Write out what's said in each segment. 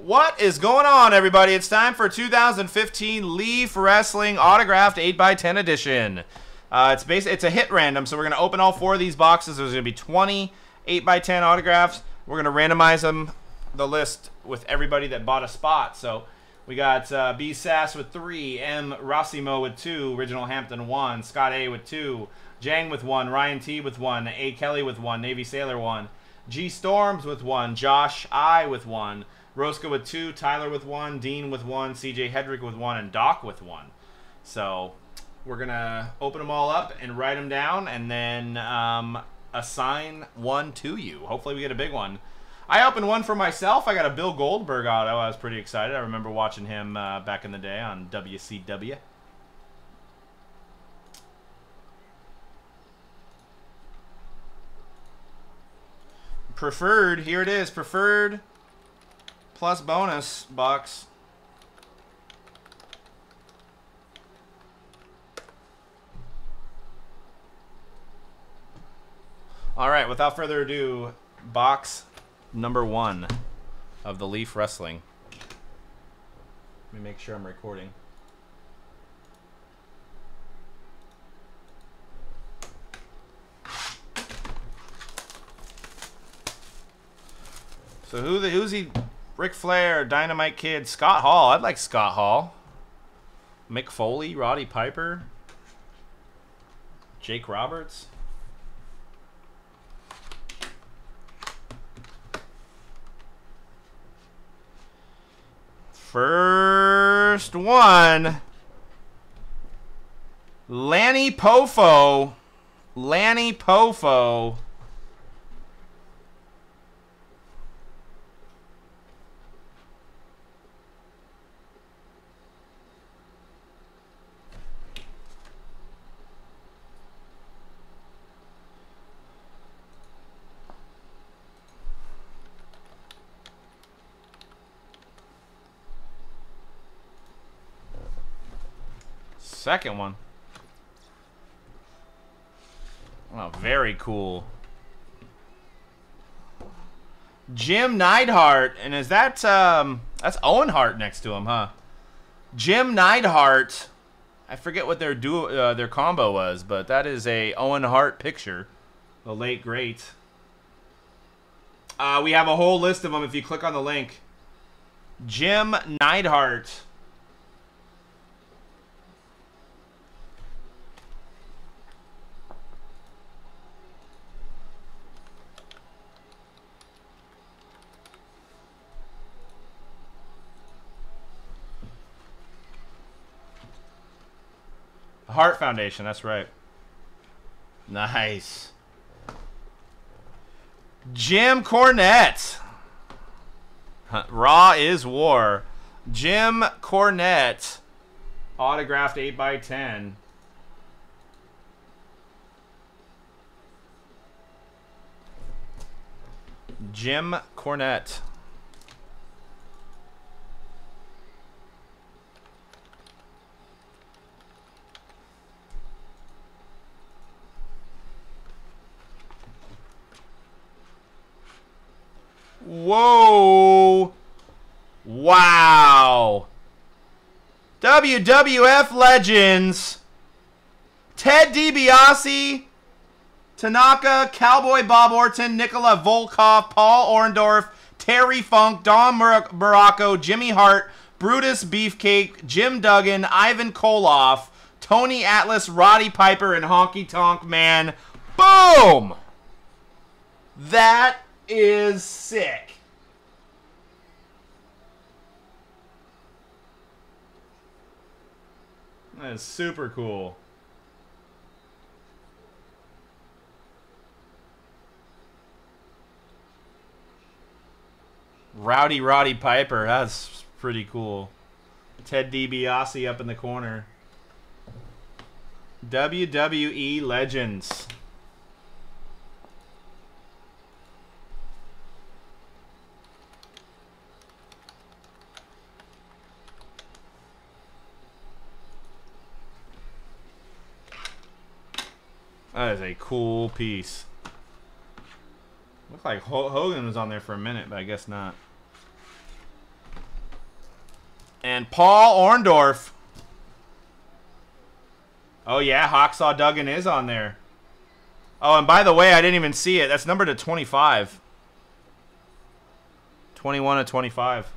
What is going on, everybody? It's time for 2015 Leaf Wrestling Autographed 8x10 edition. It's a hit random, so we're going to open all 4 of these boxes. There's going to be 20 8x10 autographs. We're going to randomize them, the list, with everybody that bought a spot. So we got B. Sass with 3, M. Rossimo with 2, Original Hampton 1, Scott A with 2, Jang with 1, Ryan T with 1, A. Kelly with 1, Navy Sailor 1, G. Storms with 1, Josh I with 1, Rosca with 2, Tyler with 1, Dean with 1, CJ Hedrick with 1, and Doc with 1. So we're going to open them all up and write them down and then assign one to you. Hopefully we get a big one. I opened one for myself. I got a Bill Goldberg auto. I was pretty excited. I remember watching him back in the day on WCW. Preferred. Here it is. Preferred plus bonus box. All right, without further ado, box number 1 of the Leaf Wrestling. Let me make sure I'm recording. So who's he? Ric Flair, Dynamite Kid, Scott Hall. I'd like Scott Hall. Mick Foley, Roddy Piper, Jake Roberts. First one, Lanny Poffo. Lanny Poffo. Second one. Oh, very cool. Jim Neidhart, and is that that's Owen Hart next to him, huh? Jim Neidhart. I forget what their their combo was, but that is a Owen Hart picture, the late great. We have a whole list of them if you click on the link. Jim Neidhart. Hart Foundation, that's right. Nice. Jim Cornette. Raw is War. Jim Cornette. Autographed 8x10. Jim Cornette. Whoa. Wow. WWF Legends. Ted DiBiase, Tanaka, Cowboy Bob Orton, Nikola Volkov, Paul Orndorff, Terry Funk, Don Muraco, Jimmy Hart, Brutus Beefcake, Jim Duggan, Ivan Koloff, Tony Atlas, Roddy Piper, and Honky Tonk Man. Boom! That is sick. That is super cool. Roddy Piper, that's pretty cool. Ted DiBiase up in the corner. WWE Legends. That is a cool piece. Looked like Hogan was on there for a minute, but I guess not. And Paul Orndorff. Oh, yeah, Hacksaw Duggan is on there. Oh, and by the way, I didn't even see it. That's numbered to 25. 21 to 25.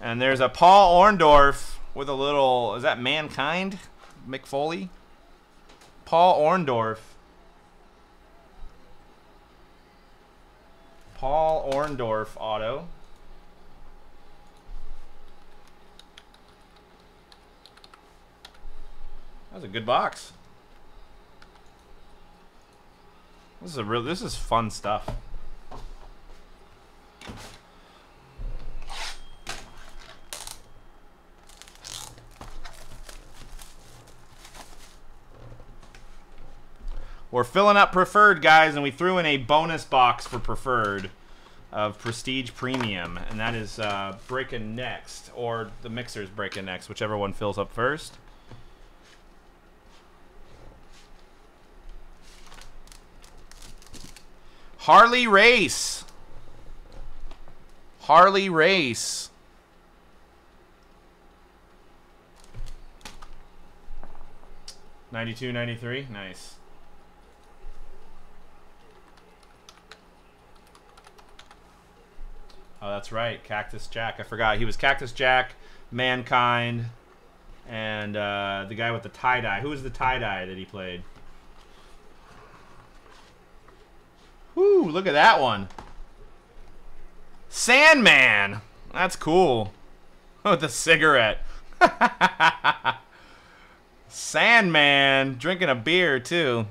And there's a Paul Orndorff with a little... Is that Mankind? Mick Foley? Paul Orndorff. Paul Orndorff auto. That was a good box. This is fun stuff. We're filling up Preferred, guys, and we threw in a bonus box for Preferred of Prestige Premium, and that is breaking next, or the Mixer's breaking next, whichever one fills up first. Harley Race. Harley Race. '92, '93, nice. Oh, that's right, Cactus Jack. I forgot. He was Cactus Jack, Mankind, and the guy with the tie-dye. Who was the tie-dye that he played? Whoo, look at that one. Sandman. That's cool. Oh, with the cigarette. Sandman. Drinking a beer, too.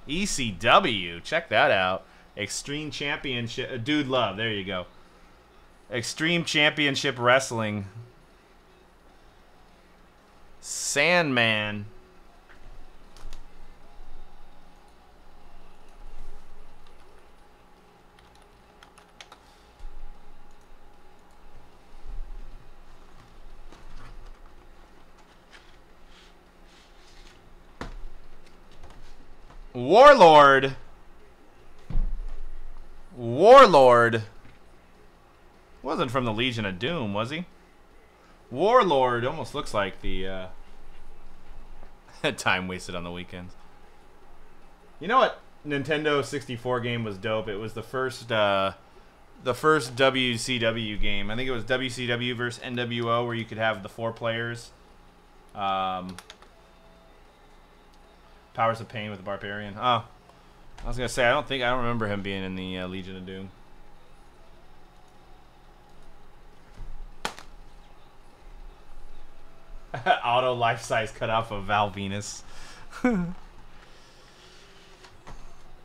ECW. Check that out. Extreme Championship. Dude Love. There you go. Extreme Championship Wrestling. Sandman. Warlord. Warlord. Wasn't from the Legion of Doom, was he? Warlord almost looks like the time wasted on the weekends. You know what Nintendo 64 game was dope? It was the first WCW game. I think it was WCW versus NWO, where you could have the 4 players. Powers of Pain with the Barbarian. Oh, I was gonna say I don't remember him being in the Legion of Doom. Auto life-size cutoff of Val Venus.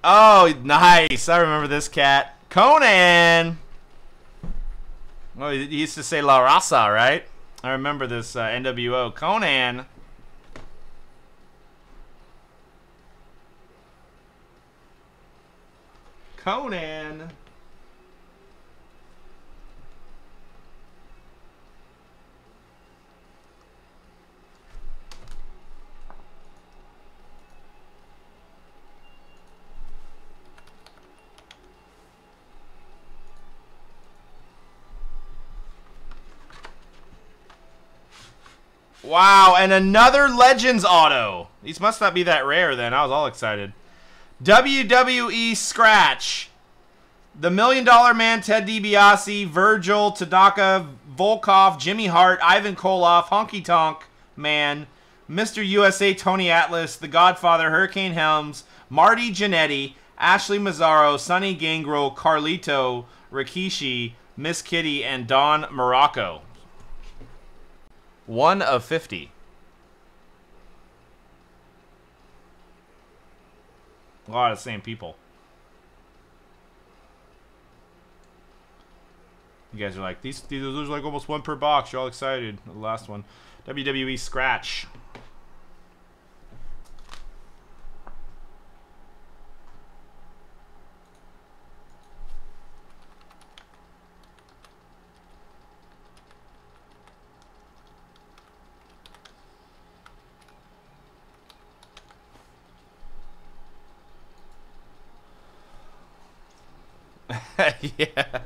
Oh, nice! I remember this cat. Conan. Oh, he used to say La Raza, right? I remember this NWO. Conan. Conan. Wow, and another Legends auto. These must not be that rare then. I was all excited. WWE Scratch. The $1 Million Man, Ted DiBiase, Virgil, Tadaka, Volkov, Jimmy Hart, Ivan Koloff, Honky Tonk Man, Mr. USA, Tony Atlas, The Godfather, Hurricane Helms, Marty Jannetty, Ashley Mazzaro, Sonny Gangrel, Carlito, Rikishi, Miss Kitty, and Don Morocco. 1 of 50. A lot of the same people. You guys are like, these there's like almost 1 per box. You're all excited. The last one. WWE Scratch. Yeah.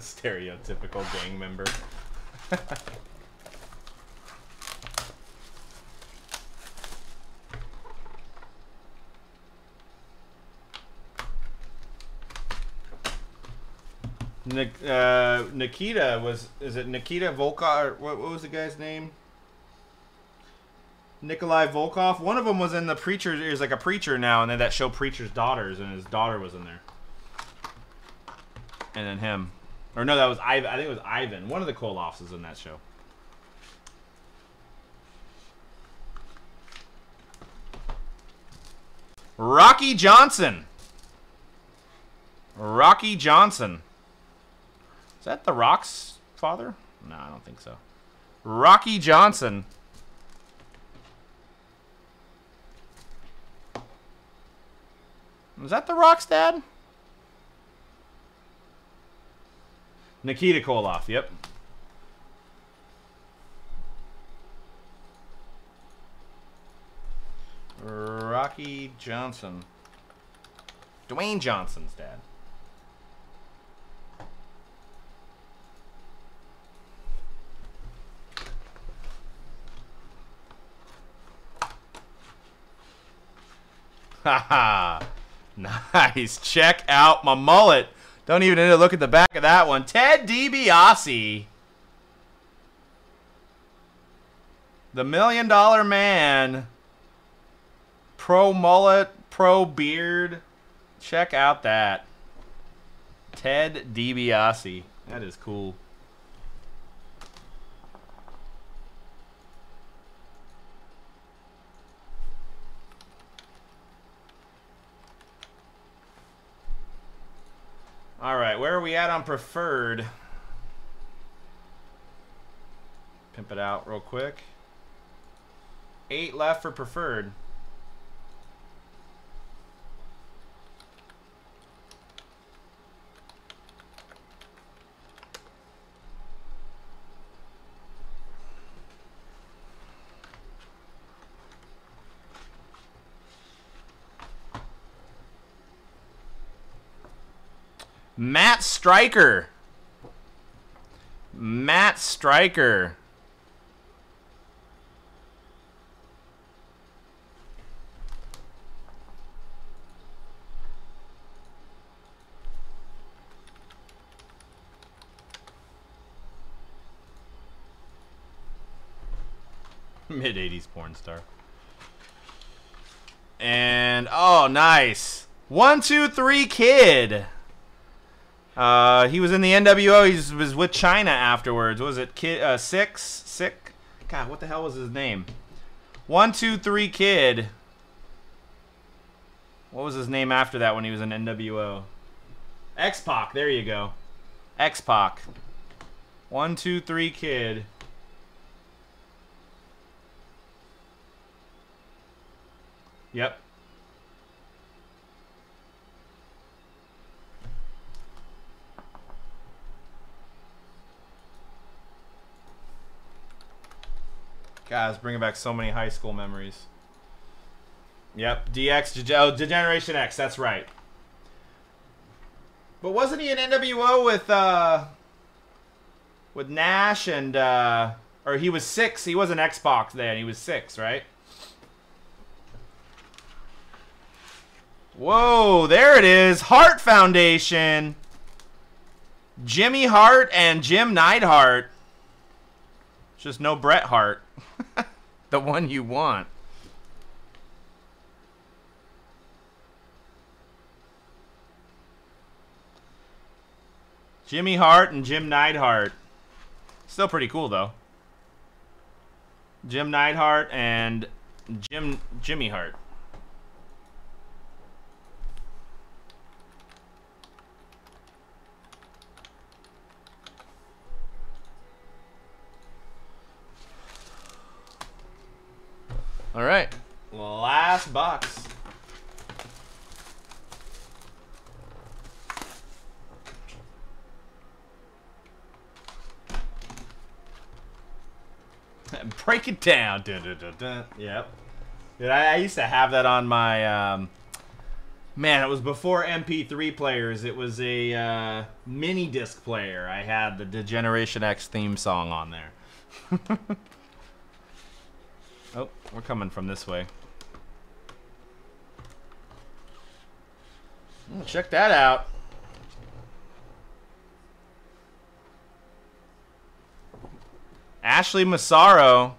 Stereotypical gang member. Nikita was... Is it Nikita Volkov? What was the guy's name? Nikolai Volkov. One of them was in the Preacher. He's like a preacher now, and then that show Preacher's Daughters, and his daughter was in there. And then him. Or no, that was Ivan. I think it was Ivan. One of the Koloffs is in that show. Rocky Johnson. Rocky Johnson. Is that The Rock's father? No, I don't think so. Rocky Johnson. Was that The Rock's dad? Nikita Koloff, yep. Rocky Johnson. Dwayne Johnson's dad. Haha. Nice. Check out my mullet. Don't even need to look at the back of that one. Ted DiBiase. The $1 Million Man. Pro mullet, pro beard. Check out that. Ted DiBiase. That is cool. All right, where are we at on preferred? Pimp it out real quick. 8 left for preferred. Matt Stryker. Matt Stryker. Mid-80s porn star. And, oh, nice. 1, 2, 3 Kid. He was in the NWO. He was with China afterwards. What was it Kid? Sick? God, what the hell was his name? 1, 2, 3 Kid. What was his name after that when he was in NWO? X-Pac. There you go. X-Pac. 1, 2, 3 Kid. Yep. God, it's bringing back so many high school memories. Yep, DX, oh, Degeneration X, that's right. But wasn't he in NWO with Nash and, or he was 6, he was an X-Pac then, he was 6, right? Whoa, there it is, Hart Foundation. Jimmy Hart and Jim Neidhart. Just no Bret Hart. The one you want. Jimmy Hart and Jim Neidhart. Still pretty cool though. Jim Neidhart and Jimmy Hart. All right, last box. Break it down. Dun, dun, dun, dun. Yep. Dude, I used to have that on my Man, it was before MP3 players. It was a mini disc player. I had the Degeneration X theme song on there. Oh, we're coming from this way. Check that out. Ashley Massaro.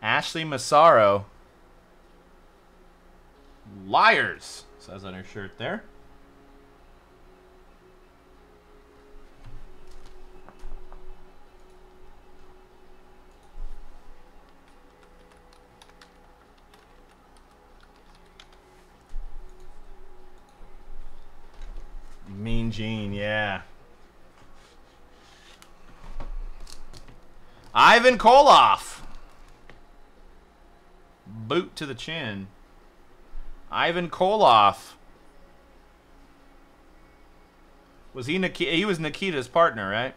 Ashley Massaro. Liars, says on her shirt there. Mean Gene, yeah. Ivan Koloff. Boot to the chin. Ivan Koloff. Was he he was Nikita's partner, right?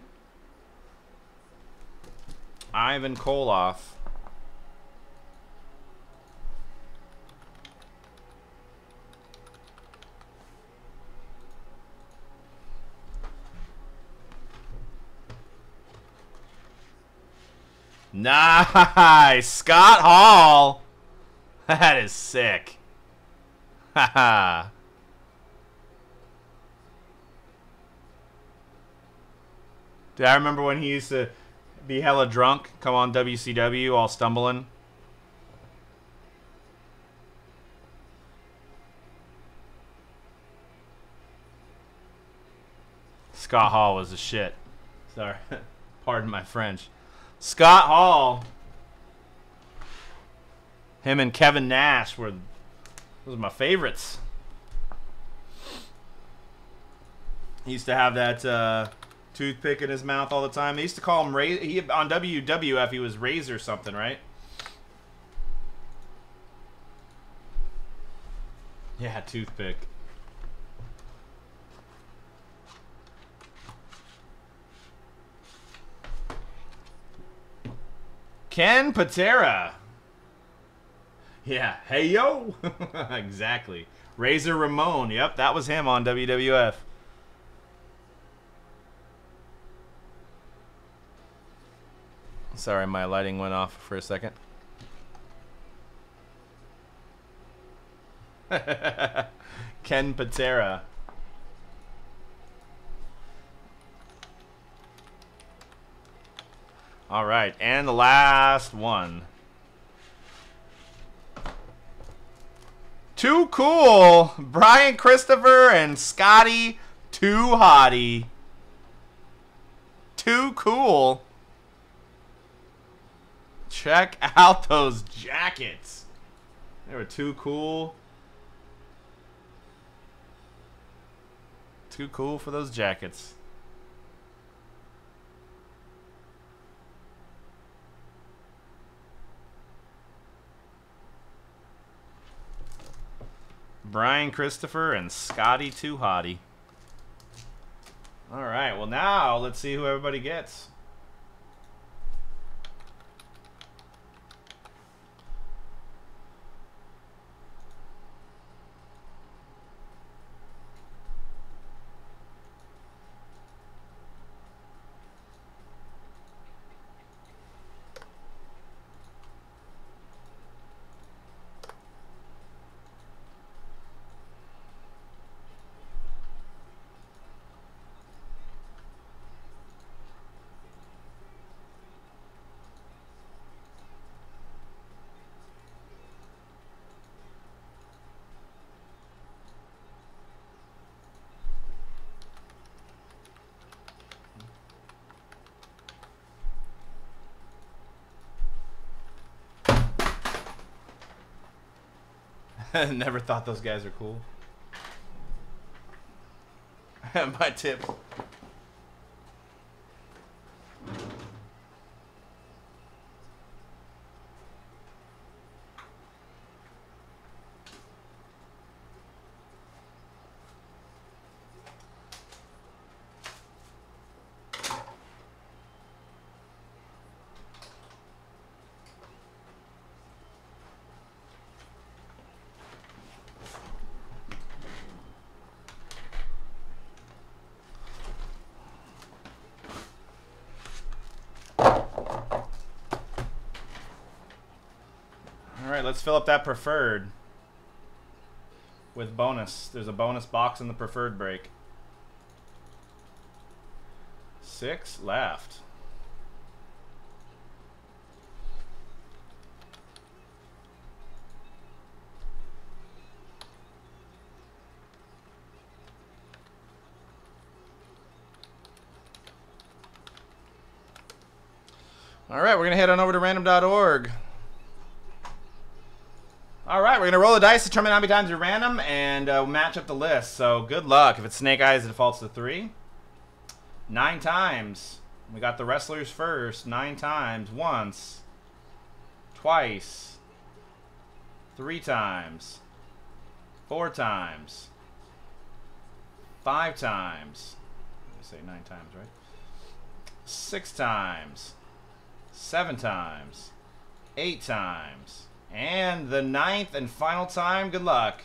Ivan Koloff. Nice! Scott Hall! That is sick. Haha. Dude, I remember when he used to be hella drunk, come on WCW, all stumbling. Scott Hall was the shit. Sorry. Pardon my French. Scott Hall. Him and Kevin Nash were those are my favorites. He used to have that toothpick in his mouth all the time. They used to call him on WWF he was Razor something, right? Yeah, toothpick. Ken Patera. Yeah, hey yo. Exactly. Razor Ramon. Yep, that was him on WWF. Sorry, my lighting went off for a second. Ken Patera. All right, and the last one. Too Cool. Brian Christopher and Scotty Too Hottie. Too Cool. Check out those jackets. They were too cool. Too cool for those jackets. Brian Christopher and Scotty Too Hottie. All right, well now let's see who everybody gets. Never thought those guys were cool. My tip. let's fill up that preferred with bonus. There's a bonus box in the preferred break. 6 left. All right, we're going to head on over to random.org. All right, we're going to roll the dice, determine how many times you're random, and match up the list. So good luck. If it's Snake Eyes, it defaults to 3. 9 times. We got the wrestlers first. 9 times. Once. Twice. 3 times. 4 times. 5 times. I say 9 times, right? 6 times. 7 times. 8 times. And the 9th and final time. Good luck.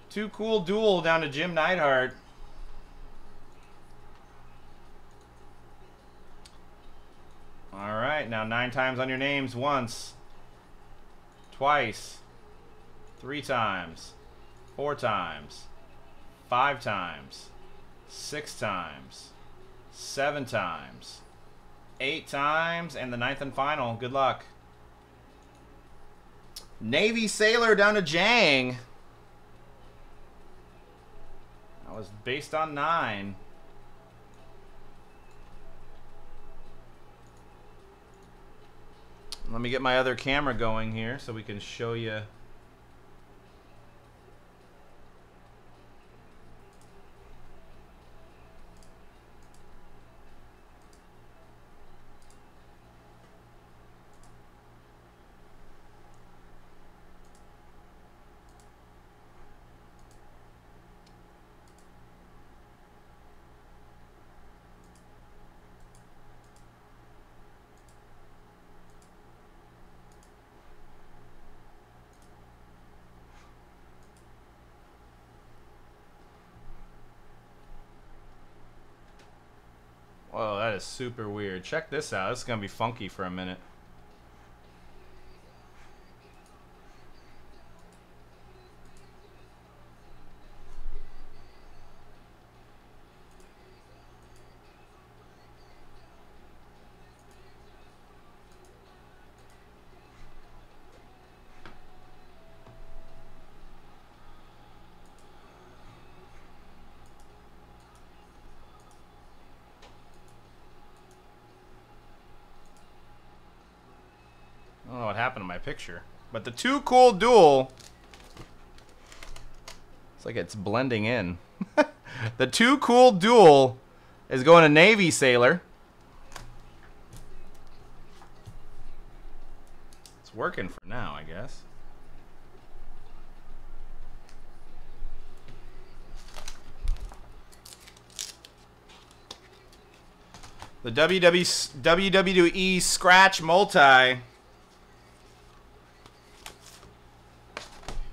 Too Cool Duel down to Jim Neidhart. All right, now 9 times on your names. Once. Twice. 3 times. 4 times. 5 times. 6 times. 7 times. 8 times. And the 9th and final. Good luck. Navy Sailor down to Jang. That was based on 9. Let me get my other camera going here so we can show you. Whoa, that is super weird. Check this out. This is going to be funky for a minute. I don't know what happened to my picture. But the Too Cool Duel. It's like it's blending in. The Too Cool Duel is going to Navy Sailor. It's working for now, I guess. The WWE Scratch Multi,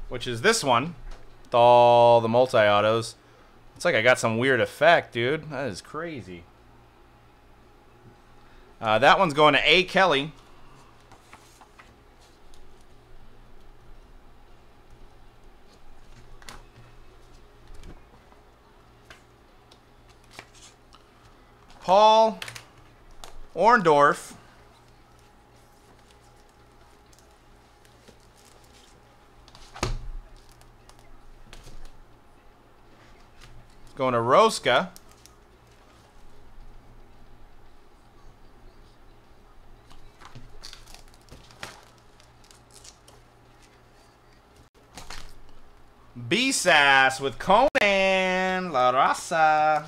which is this one with all the multi-autos. It's like I got some weird effect, dude. That is crazy. That one's going to A. Kelly. Paul Orndorff. Going to Rosca. B-Sass with Conan La Raza.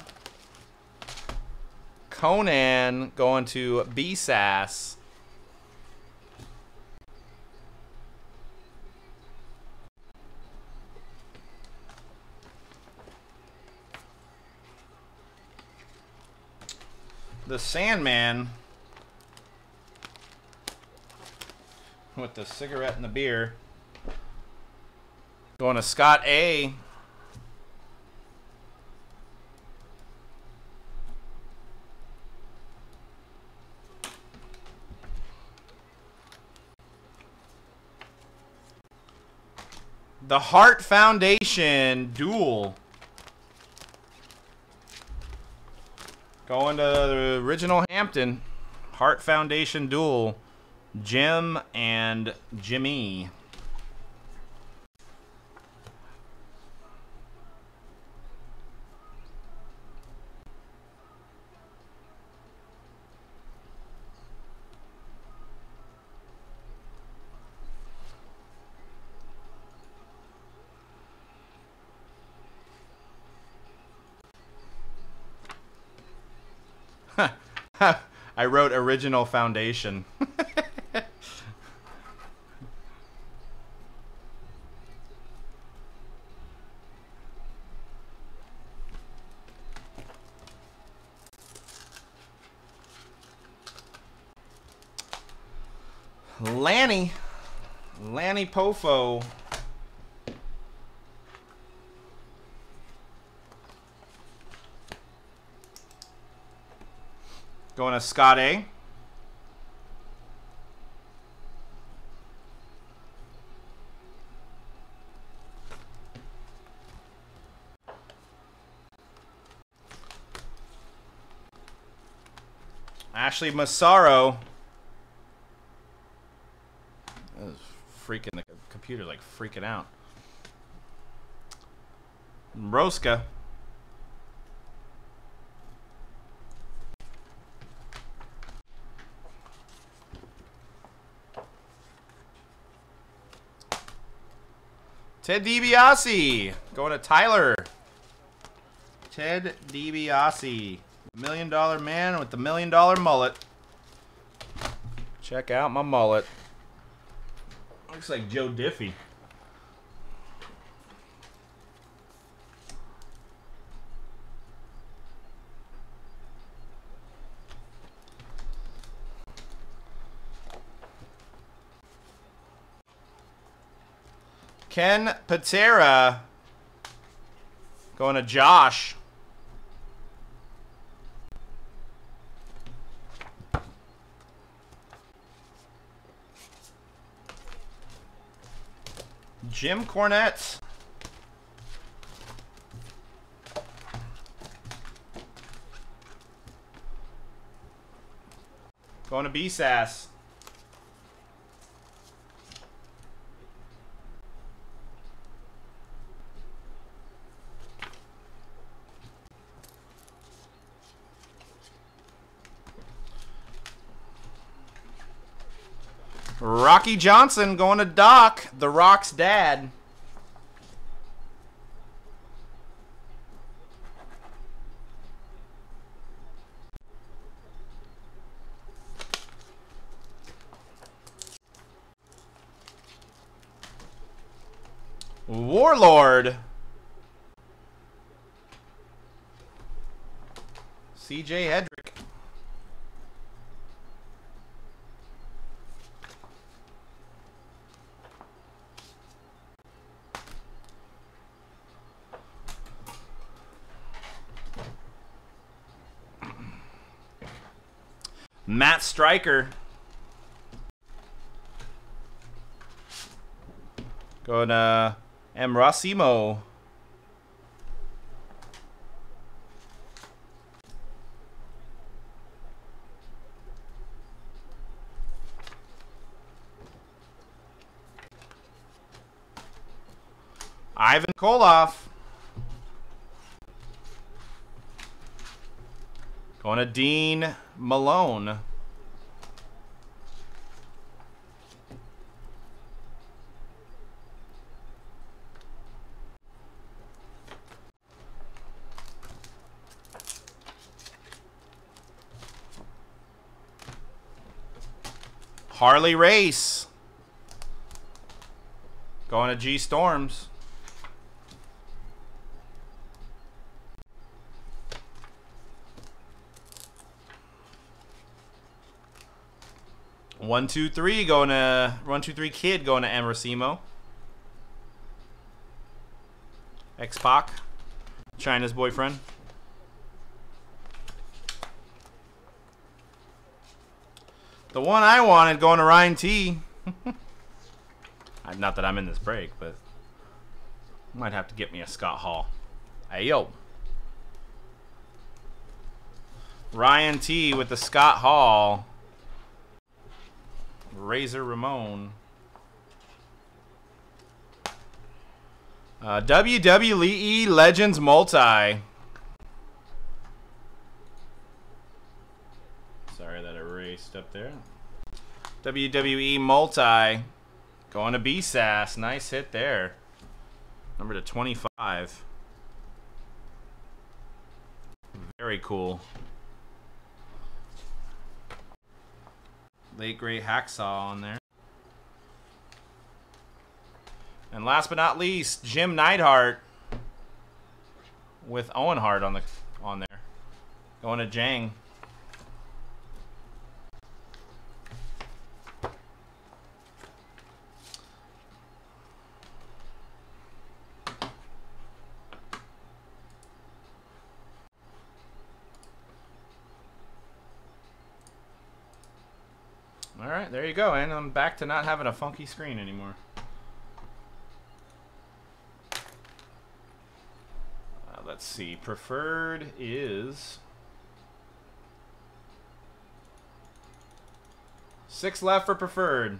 Conan going to B-Sass. The Sandman with the cigarette and the beer. Going to Scott A. The Hart Foundation duel. Going to the original Hampton. Hart Foundation duel. Jim and Jimmy. I wrote original foundation. Lanny Pofo. Going to Scott A. Ashley Massaro. Freaking, the computer's like freaking out. Broska. Ted DiBiase. Going to Tyler. Ted DiBiase. $1 million man with the $1 million mullet. Check out my mullet. Looks like Joe Diffie. Ken Patera. Going to Josh. Jim Cornette. Going to B-Sass. Rocky Johnson going to Doc, The Rock's dad. Warlord. CJ Hedrick. Matt Stryker. Going to Ambrosimo. Ivan Koloff. Going to Dean Malone. Harley Race. Going to G Storms. One, two, three going to 123 Kid going to Ambrosimo. X-Pac, China's boyfriend. The one I wanted going to Ryan T. Not that I'm in this break, but Might have to get me a Scott Hall. Hey, yo. Ryan T with the Scott Hall. Razor Ramon. WWE Legends Multi. Sorry that erased up there. WWE Multi. Going to B-Sass. Nice hit there. Number to 25. Very cool. Late great Hacksaw on there. And last but not least, Jim Neidhart with Owen Hart on there. Going to Jang. All right, there you go, and I'm back to not having a funky screen anymore. Let's see. Preferred is 6 left for preferred.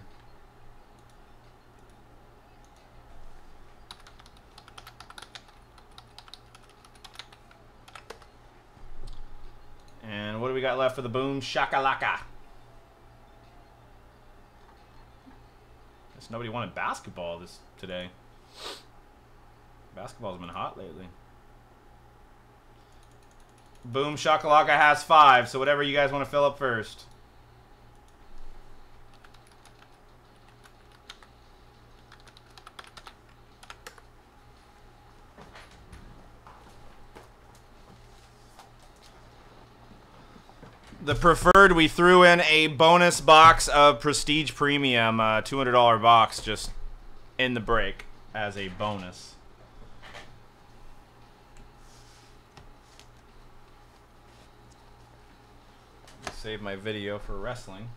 And what do we got left for the Boom Shakalaka? Guess nobody wanted basketball today. Basketball's been hot lately. Boom Shakalaka has 5, so whatever you guys want to fill up first. The preferred, we threw in a bonus box of Prestige Premium, $200 box, just in the break as a bonus. Save my video for wrestling.